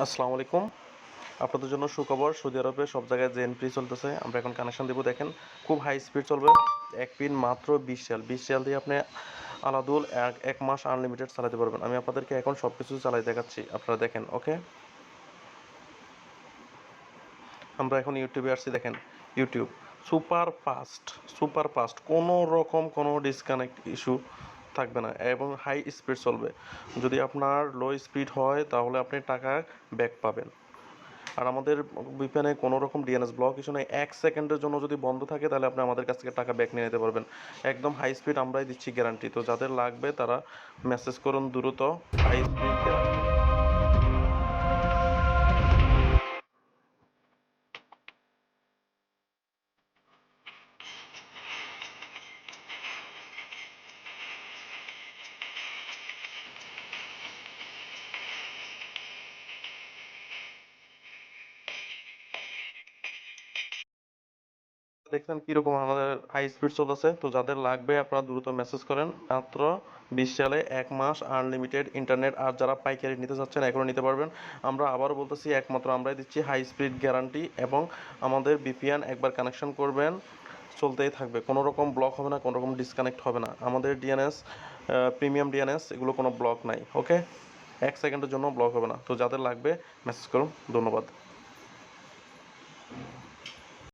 আসসালামু আলাইকুম। আপনাদের জন্য সুখবর, সৌদি আরবে সব জায়গায় জেন ফ্রি চলতেছে। আমরা এখন কানেকশন দেবো, দেখেন খুব হাই স্পিড চলবে। এক পিন মাত্র 20 রিয়াল, 20 রিয়াল দিয়ে আপনি আলাদুল এক মাস আনলিমিটেড চালাতে পারবেন। আমি আপনাদেরকে এখন সব কিছু চালাই দেখাচ্ছি, আপনারা দেখেন। ওকে, আমরা এখন ইউটিউবে আসছি, দেখেন YouTube super fast, super fast, কোনো রকম কোনো ডিসকানেক্ট ইস্যু থাকবে না এবং হাই স্পিড চলবে। যদি আপনার লো স্পিড হয় তাহলে আপনি টাকা ব্যাক পাবেন। আর আমাদের বিপিএনে কোনো রকম ডিএনএস ব্লক কিছু নেই। 1 সেকেন্ডের জন্য যদি বন্ধ থাকে তাহলে আপনি আমাদের কাছ থেকে টাকা ব্যাক নিয়ে নিতে পারবেন। একদম হাই স্পিড আমরাই দিচ্ছি গ্যারান্টি। তো যাদের লাগবে তারা মেসেজ করুন দ্রুত। High speed guarantee. দেখছেন কিরকম আমাদের হাই স্পিড চলতেছে। তো যাদের লাগবে আপনারা দ্রুত মেসেজ করেন। মাত্র 20 সালে 1 মাস আনলিমিটেড ইন্টারনেট। আর যারা পাইকারি নিতে চাচ্ছেন এখনও নিতে পারবেন। আমরা আবারও বলতেছি, একমাত্র আমরাই দিচ্ছি হাই স্পিড গ্যারান্টি এবং আমাদের বিপিএন একবার কানেকশন করবেন চলতেই থাকবে, কোনো রকম ব্লক হবে না, কোনো রকম ডিসকানেক্ট হবে না। আমাদের ডিএনএস প্রিমিয়াম ডিএনএস, এগুলো কোনো ব্লক নাই। ওকে, 1 সেকেন্ডের জন্য ব্লক হবে না। তো যাদের লাগবে মেসেজ করুন। ধন্যবাদ।